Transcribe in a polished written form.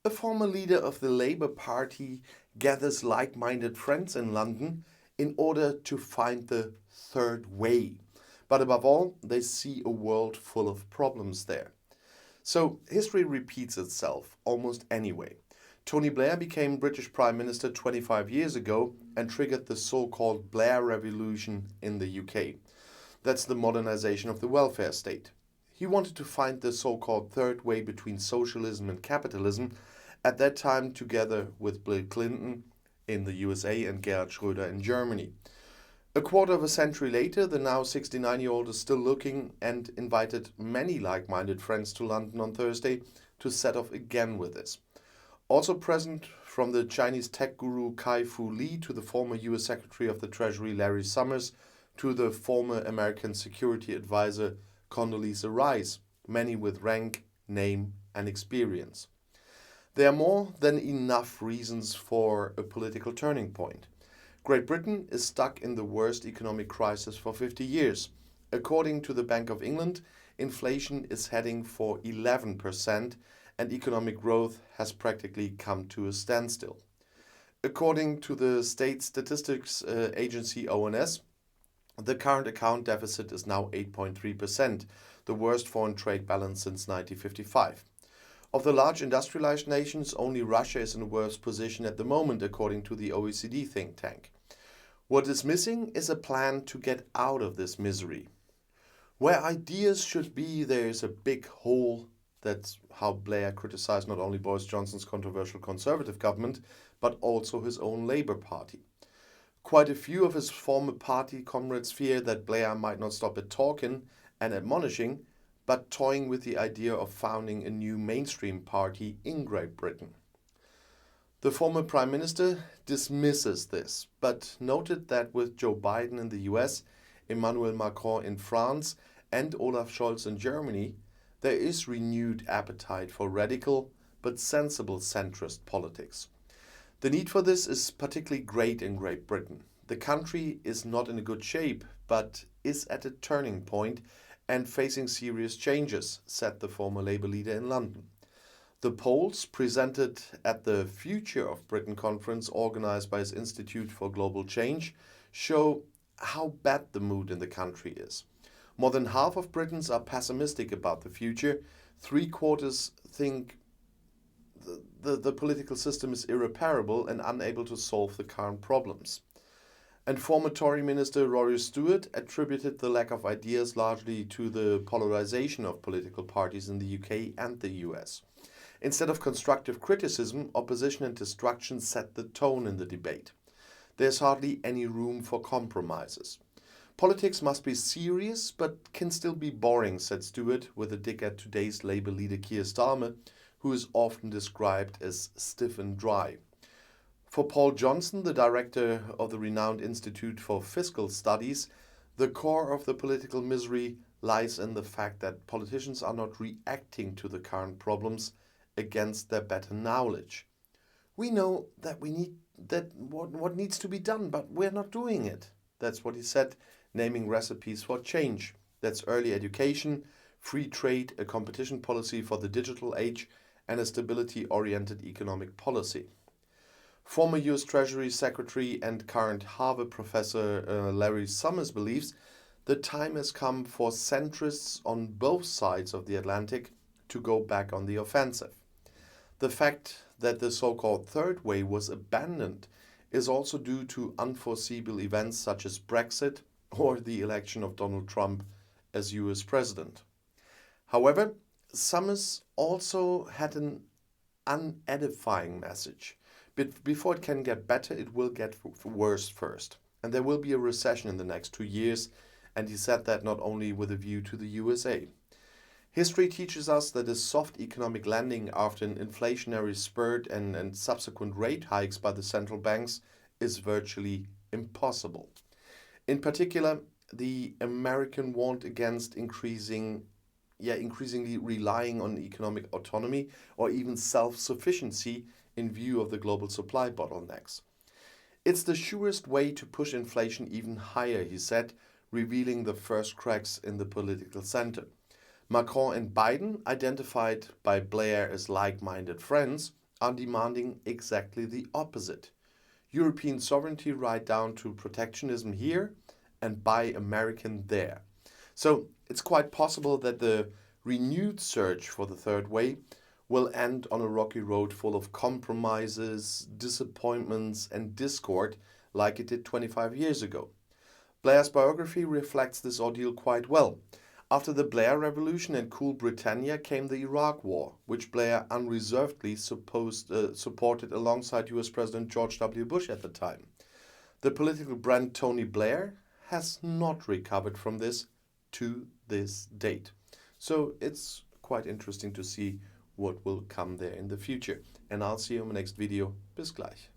A former leader of the Labour Party gathers like-minded friends in London in order to find the third way. But above all, they see a world full of problems there. So history repeats itself almost anyway. Tony Blair became British Prime Minister 25 years ago and triggered the so-called Blair Revolution in the UK. That's the modernization of the welfare state. He wanted to find the so-called third way between socialism and capitalism, at that time together with Bill Clinton in the USA and Gerhard Schröder in Germany. A quarter of a century later, the now 69-year-old is still looking and invited many like-minded friends to London on Thursday to set off again with this. Also present, from the Chinese tech guru Kai-Fu Lee to the former US Secretary of the Treasury Larry Summers to the former American security advisor Condoleezza Rice, many with rank, name and experience. There are more than enough reasons for a political turning point. Great Britain is stuck in the worst economic crisis for 50 years. According to the Bank of England, inflation is heading for 11% and economic growth has practically come to a standstill. According to the state statistics agency ONS, the current account deficit is now 8.3%, the worst foreign trade balance since 1955. Of the large industrialized nations, only Russia is in a worse position at the moment, according to the OECD think tank. What is missing is a plan to get out of this misery. Where ideas should be, there is a big hole. That's how Blair criticized not only Boris Johnson's controversial Conservative government, but also his own Labour Party. Quite a few of his former party comrades fear that Blair might not stop at talking and admonishing, but toying with the idea of founding a new mainstream party in Great Britain. The former Prime Minister dismisses this, but noted that with Joe Biden in the US, Emmanuel Macron in France, and Olaf Scholz in Germany, there is renewed appetite for radical but sensible centrist politics. The need for this is particularly great in Great Britain. The country is not in a good shape, but is at a turning point and facing serious changes, said the former Labour leader in London. The polls presented at the Future of Britain conference organized by his Institute for Global Change show how bad the mood in the country is. More than half of Britons are pessimistic about the future. 3/4 think the political system is irreparable and unable to solve the current problems. And former Tory Minister Rory Stewart attributed the lack of ideas largely to the polarization of political parties in the UK and the US. Instead of constructive criticism, opposition and destruction set the tone in the debate. There's hardly any room for compromises. Politics must be serious, but can still be boring, said Stewart, with a dig at today's Labour leader Keir Starmer, who is often described as stiff and dry. For Paul Johnson, the director of the renowned Institute for Fiscal Studies, the core of the political misery lies in the fact that politicians are not reacting to the current problems against their better knowledge. We know that what needs to be done, but we're not doing it. That's what he said, naming recipes for change. That's early education, free trade, a competition policy for the digital age, and a stability-oriented economic policy. Former US Treasury Secretary and current Harvard professor Larry Summers believes the time has come for centrists on both sides of the Atlantic to go back on the offensive. The fact that the so-called third way was abandoned is also due to unforeseeable events such as Brexit or the election of Donald Trump as US president. However, Summers also had an unedifying message. But before it can get better, it will get worse first. And there will be a recession in the next 2 years, and he said that not only with a view to the USA. History teaches us that a soft economic landing after an inflationary spurt and subsequent rate hikes by the central banks is virtually impossible. In particular, the American warned against increasingly relying on economic autonomy or even self-sufficiency in view of the global supply bottlenecks. It's the surest way to push inflation even higher, he said, revealing the first cracks in the political center. Macron and Biden, identified by Blair as like-minded friends, are demanding exactly the opposite. European sovereignty right down to protectionism here and buy American there. So it's quite possible that the renewed search for the third way will end on a rocky road full of compromises, disappointments, and discord like it did 25 years ago. Blair's biography reflects this ordeal quite well. After the Blair Revolution and Cool Britannia came the Iraq War, which Blair unreservedly supported alongside US President George W. Bush at the time. The political brand Tony Blair has not recovered from this to this date. So it's quite interesting to see what will come there in the future. And I'll see you in the next video. Bis gleich.